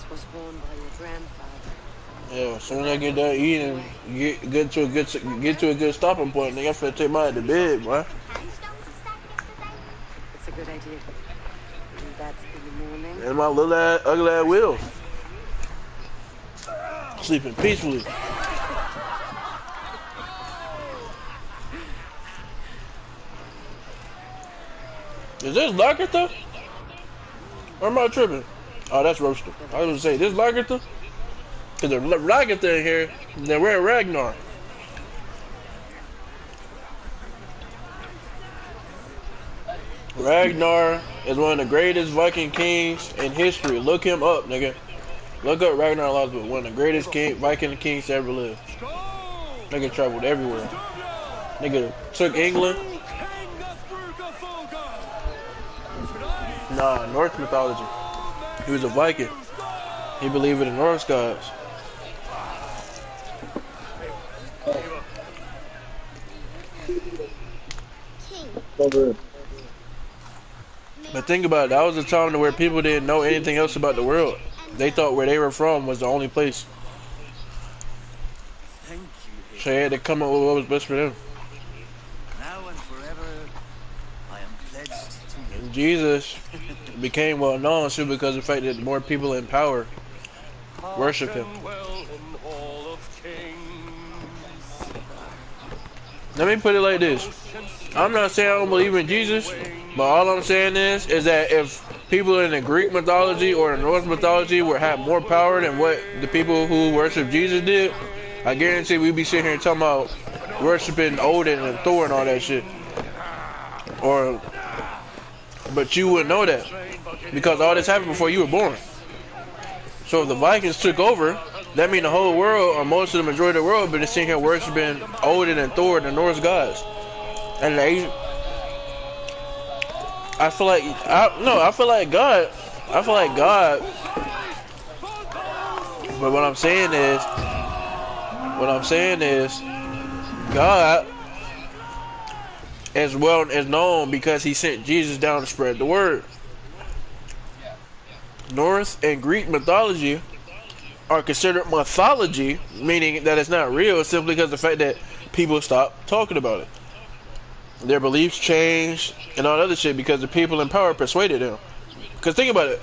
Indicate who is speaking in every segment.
Speaker 1: was worn by your grandfather.
Speaker 2: Yeah, as soon as I get done eating, get to a good stopping point, nigga, I'm finna take my ass to bed, boy.
Speaker 1: It's a good idea. Do that in the morning.
Speaker 2: And my little ass, ugly ass wheels. Sleeping peacefully. Is this Lagertha? Or am I tripping? Oh, that's Roaster. I was gonna say, this Lagertha? Cause there's Lagertha in here, then we're at Ragnar. Ragnar is one of the greatest Viking kings in history. Look him up, nigga. Look up Ragnar Lothbrok, one of the greatest Viking kings to ever live. Nigga traveled everywhere. Nigga took England. Nah, Norse mythology. He was a Viking. He believed in the Norse gods. But think about it, that was a time where people didn't know anything else about the world. They thought where they were from was the only place. So they had to come up with what was best for them.
Speaker 3: Now and forever, I am pledged to you.
Speaker 2: And Jesus became well known too because of the fact that more people in power worship him. Let me put it like this. I'm not saying I don't believe in Jesus, but all I'm saying is that if people in the Greek mythology or the Norse mythology would have more power than what the people who worship Jesus did, I guarantee we'd be sitting here talking about worshiping Odin and Thor and all that shit. But you wouldn't know that because all this happened before you were born. So if the Vikings took over, that means the whole world, or most of the majority of the world, been sitting here worshiping Odin and Thor, the Norse gods. And I feel like God. But what I'm saying is, God as well as known because he sent Jesus down to spread the word. Norse and Greek mythology are considered mythology, meaning that it's not real simply because of the fact that people stopped talking about it. Their beliefs changed and all that other shit because the people in power persuaded them. Because think about it.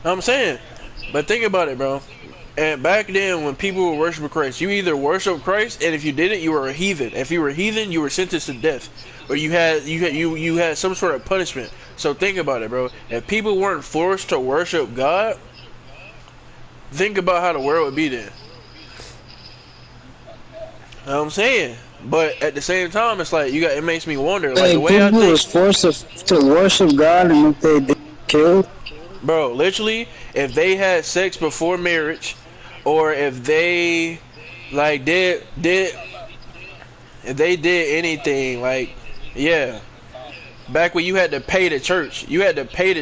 Speaker 2: I'm saying, but think about it, bro. And back then, when people were worshiping Christ, you either worship Christ, and if you didn't, you were a heathen. If you were a heathen, you were sentenced to death, or you had some sort of punishment. So think about it, bro. If people weren't forced to worship God, think about how the world would be then. You know what I'm saying? But at the same time, it's like it makes me wonder, like the way I
Speaker 4: people
Speaker 2: think.
Speaker 4: was forced to worship God, and if they did, killed.
Speaker 2: Bro, literally, if they had sex before marriage, or if they like did anything, like, yeah, back when you had to pay the church, you had to pay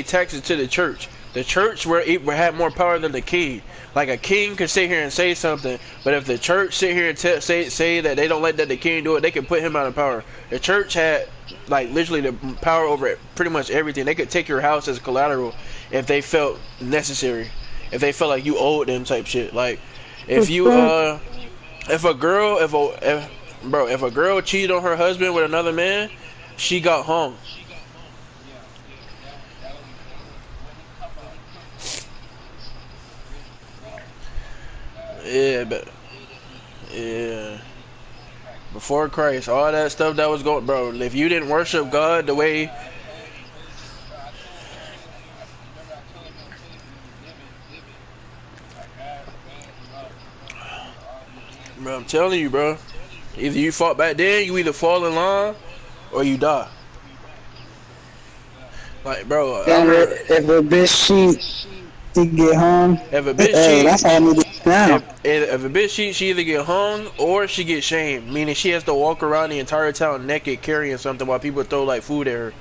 Speaker 2: taxes to the church. The church had more power than the king. Like a king could sit here and say something, but if the church sit here and say that they don't let the king do it, they can put him out of power. The church had like literally the power over pretty much everything. They could take your house as collateral if they felt necessary, if they felt like you owed them type shit. Like if a girl cheated on her husband with another man, she got hung. Yeah, but yeah, before Christ, all that stuff that was going, bro. If you didn't worship God the way, bro, I'm telling you, bro. Either you fought back then, you either fall in line, or you die. Like, bro,
Speaker 4: If a bitch cheat, she get hung.
Speaker 2: if a bitch cheat,
Speaker 4: That's all I need to know.
Speaker 2: if a bitch cheats, she either get hung or she get shamed, meaning she has to walk around the entire town naked carrying something while people throw like food at her.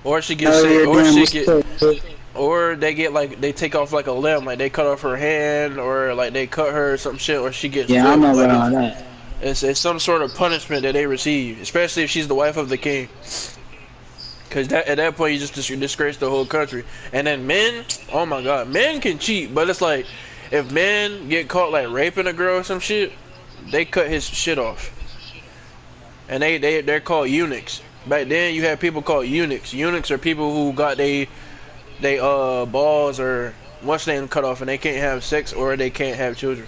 Speaker 2: Or she gets or they get like they take off like a limb, like they cut off her hand or like they cut her or some shit, or she gets
Speaker 4: I know
Speaker 2: like,
Speaker 4: about all that.
Speaker 2: It's some sort of punishment that they receive, especially if she's the wife of the king. Cause at that point you just disgrace the whole country. And then men, oh my god, men can cheat, but it's like if men get caught like raping a girl or some shit, they cut his shit off. And they're called eunuchs. Back then you had people called eunuchs. Eunuchs are people who got they balls or what's name cut off and they can't have sex or they can't have children.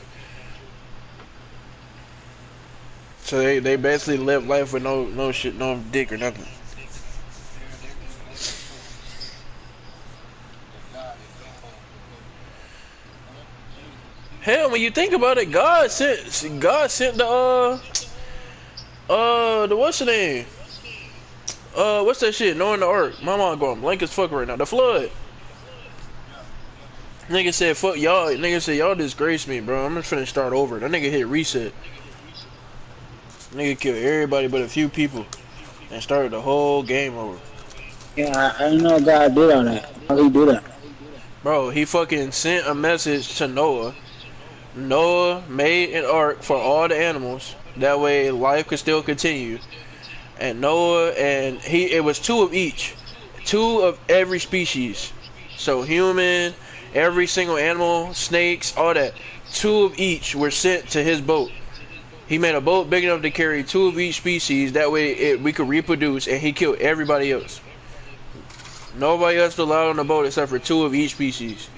Speaker 2: So they basically live life with no shit, no dick or nothing. Hell, when you think about it, God sent the what's the name? What's that shit? Knowing the ark. My mom going blank as fuck right now. The flood. Nigga said fuck y'all. Nigga said y'all disgrace me, bro. I'm just finna start over. That nigga hit reset. Nigga killed everybody but a few people and started the whole game over.
Speaker 4: Yeah, I know God did on that. How he do that?
Speaker 2: Bro, he fucking sent a message to Noah. Noah made an ark for all the animals. That way life could still continue. And Noah and it was two of each. Two of every species. So human, every single animal, snakes, all that. Two of each were sent to his boat. He made a boat big enough to carry two of each species. That way we could reproduce, and he killed everybody else. Nobody else allowed on the boat except for two of each species.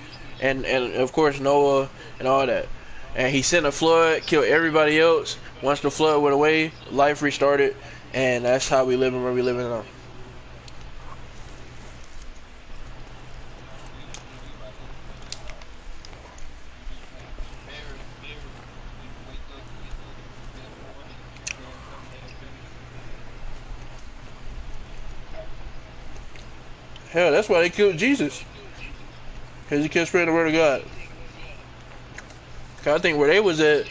Speaker 2: And of course Noah and all that. And he sent a flood, killed everybody else. Once the flood went away, life restarted, and that's how we live and where we live now. Hell, that's why they killed Jesus. Because he kept spreading the word of God. I think where they was at,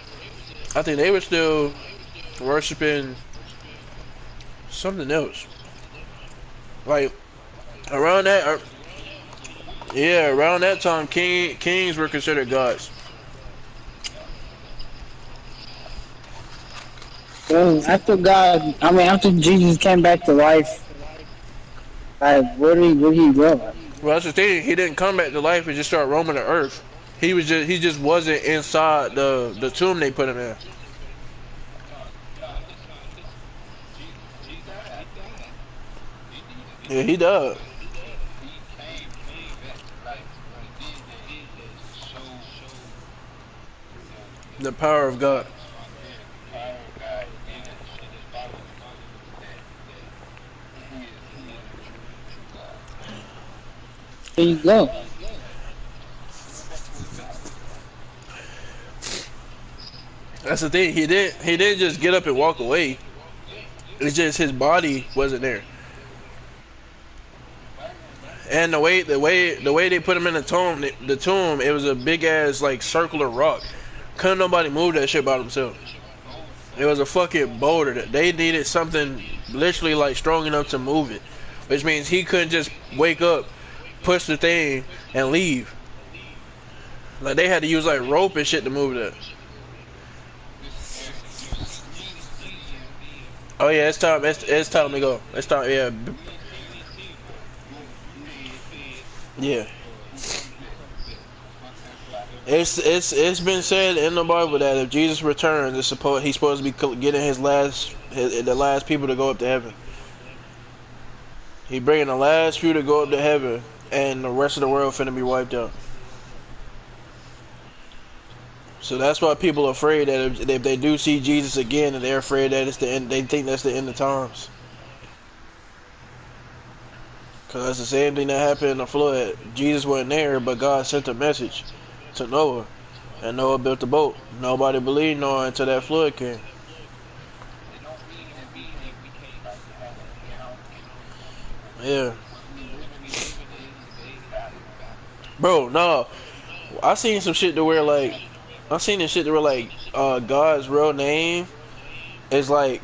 Speaker 2: I think they were still worshiping something else. Like, around that, yeah, around that time, kings were considered gods.
Speaker 4: Well, after Jesus came back to life, like, where did he go?
Speaker 2: Well, that's the thing. He didn't come back to life and just start roaming the earth. He just wasn't inside the tomb they put him in. Yeah, he died. The power of God.
Speaker 4: There you go.
Speaker 2: That's the thing. He didn't just get up and walk away. It's just his body wasn't there. And the way they put him in the tomb, it was a big ass like circular rock. Couldn't nobody move that shit by themselves. It was a fucking boulder. That they needed something literally like strong enough to move it, which means he couldn't just wake up, push the thing, and leave. Like they had to use like rope and shit to move that. Oh yeah, it's time. It's time to go. It's time. Yeah. Yeah. It's been said in the Bible that if Jesus returns, he's supposed to be getting the last people to go up to heaven. He bringing the last few to go up to heaven, and the rest of the world finna be wiped out. So that's why people are afraid that if they do see Jesus again, and they're afraid that it's the end. They think that's the end of times. Cause that's the same thing that happened in the flood. Jesus wasn't there, but God sent a message to Noah, and Noah built the boat. Nobody believed Noah until that flood came. Yeah. Bro, no. I seen some shit to where like, God's real name is like,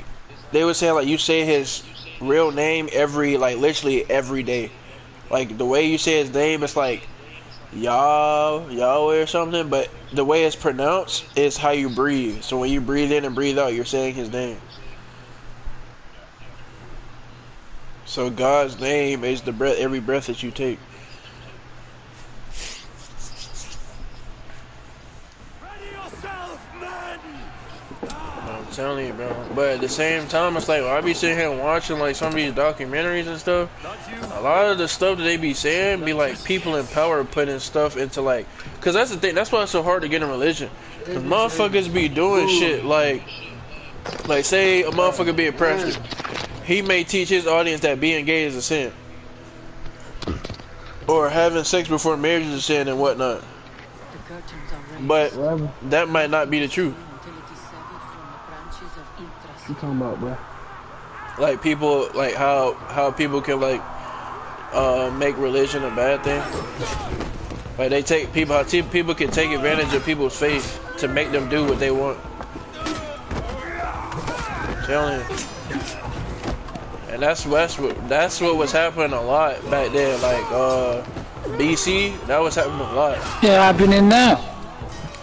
Speaker 2: they were saying like you say his real name literally every day. Like the way you say his name, it's like Yahweh or something, but the way it's pronounced is how you breathe. So when you breathe in and breathe out, you're saying his name. So God's name is the breath, every breath that you take.
Speaker 3: Ready yourself, men!
Speaker 2: I'm telling you, bro. But at the same time, it's like, when I be sitting here watching like some of these documentaries and stuff, a lot of the stuff that they be saying be like people in power putting stuff into like, cause that's the thing. That's why it's so hard to get in religion. Cause motherfuckers be doing shit like say a motherfucker be a pastor. He may teach his audience that being gay is a sin, or having sex before marriage is a sin and whatnot.
Speaker 1: The curtains are raised
Speaker 2: But
Speaker 4: Whatever.
Speaker 2: that might not be the truth.
Speaker 1: until it is severed from the branches of interest.
Speaker 4: You talking about, bro?
Speaker 2: Like people, like how people can like make religion a bad thing. Like they take people, how people can take advantage of people's faith to make them do what they want. I'm telling you. And that's what was happening a lot back then. Like BC, that was happening a lot.
Speaker 4: Yeah, happening now.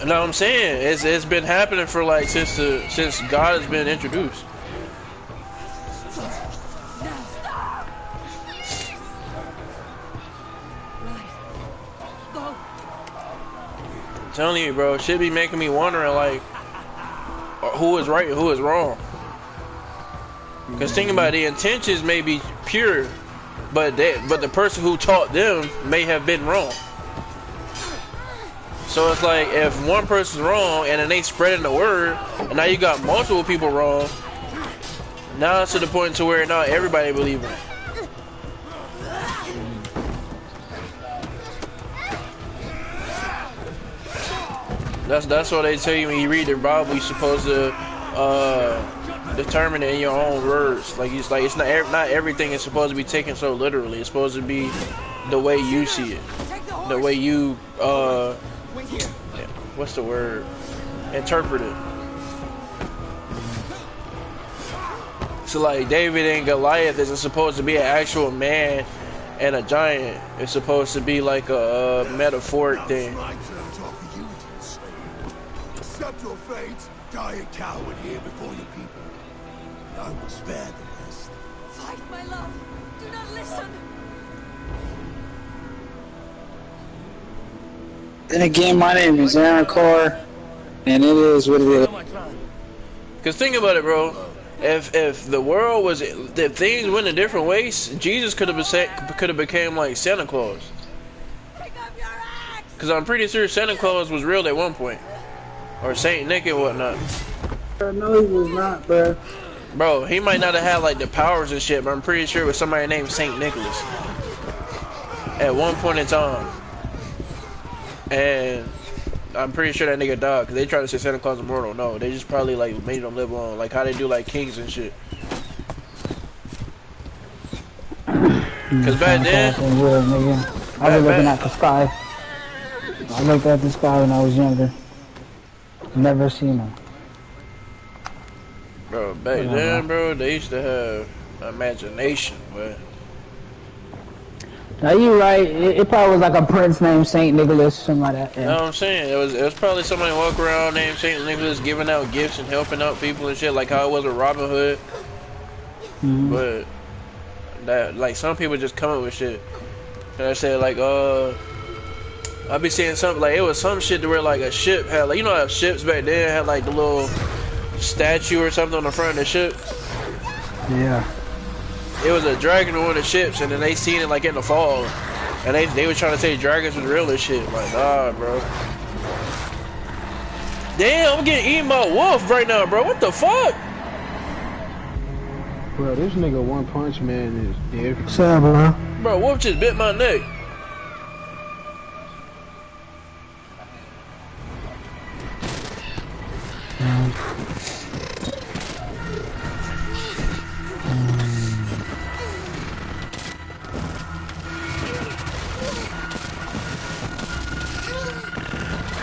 Speaker 2: You know what I'm saying? It's been happening for like since God has been introduced. I'm telling you, bro, shit be making me wondering like who is right and who is wrong. Cause think about it, the intentions may be pure, but the person who taught them may have been wrong. So it's like if one person's wrong and then they spreading the word, and now you got multiple people wrong. Now it's to the point to where now everybody believes it. That's what they tell you when you read the Bible. You're supposed to determine it in your own words. Like it's not everything is supposed to be taken so literally. It's supposed to be the way you see it, the way you what's the word? Interpret it. So like David and Goliath isn't supposed to be an actual man and a giant. It's supposed to be like a metaphoric thing.
Speaker 3: My turn to offer you to slay. Accept your fate. Die a coward here before your people. I will spare the rest.
Speaker 1: Fight, my love. Do not listen.
Speaker 4: Then again, my name is Aaron Carr, and it is what it is.
Speaker 2: Cause think about it, bro. If the world was, if things went in different ways, Jesus could have became like Santa Claus.
Speaker 1: Pick up your axe.
Speaker 2: Cause I'm pretty sure Santa Claus was real at one point, or Saint Nick and whatnot.
Speaker 4: No, he was not, bro.
Speaker 2: Bro, he might not have had like the powers and shit, but I'm pretty sure it was somebody named Saint Nicholas at one point in time. And I'm pretty sure that nigga died because they tried to say Santa Claus immortal. No, they just probably like made him live on, like how they do like kings and shit. Cause back then,
Speaker 4: I was looking at the sky. I looked at the sky when I was younger. Never seen him.
Speaker 2: bro, back then, bro, they used to have imagination, but.
Speaker 4: Now you right. It probably was like a prince named Saint Nicholas, something like that.
Speaker 2: You
Speaker 4: Yeah.
Speaker 2: know what I'm saying? It was probably somebody walk around named Saint Nicholas giving out gifts and helping out people and shit, like how it was with Robin Hood. But that, like, some people just come up with shit. And I said, like, I be seeing something like it was some shit to where like a ship had, like, you know how ships back then had like the little statue or something on the front of the ship.
Speaker 4: Yeah.
Speaker 2: It was a dragon on one of the ships, and then they seen it like in the fall, and they were trying to say dragons was real and shit. Like, nah, bro. Damn, I'm getting eaten by a wolf right now, bro. What the fuck?
Speaker 5: Bro, this nigga One Punch Man is different.
Speaker 4: What's up, bro?
Speaker 2: Bro, wolf just bit my neck.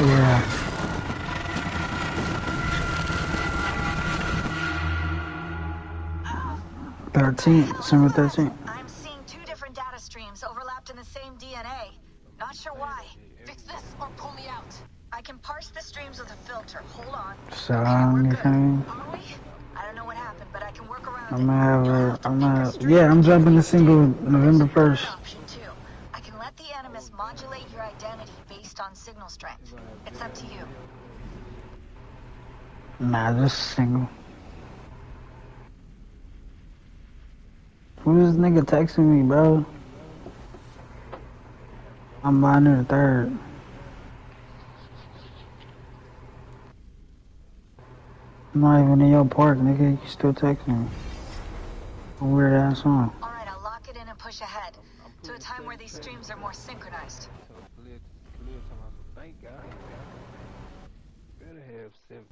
Speaker 4: Yeah. December 13th.
Speaker 6: I'm seeing two different data streams overlapped in the same DNA. Not sure why. force the streams with a filter. Hold on.
Speaker 4: So,
Speaker 6: We're
Speaker 4: you
Speaker 6: good.
Speaker 4: feel me?
Speaker 6: Are we? I don't know what happened, but I can work around
Speaker 4: I'm
Speaker 6: it.
Speaker 4: gonna have
Speaker 6: You'll
Speaker 4: her,
Speaker 6: have to
Speaker 4: I'm
Speaker 6: pick a
Speaker 4: gonna,
Speaker 6: stream
Speaker 4: yeah, I'm
Speaker 6: and
Speaker 4: jumping the
Speaker 6: keep
Speaker 4: single
Speaker 6: updated.
Speaker 4: November
Speaker 6: There's
Speaker 4: 1st.
Speaker 6: another option too. I can let the Animus modulate your identity based on signal strength. It's up to you.
Speaker 4: Nah, just single. Who this nigga texting me, bro? I'm buying her the 3rd. I'm not even in your park, nigga. You still texting me. A weird ass song.
Speaker 6: Alright, I'll lock it in and push ahead to a time where these streams are more synchronized.
Speaker 5: So Khalil talking about some thank God. Better have 7.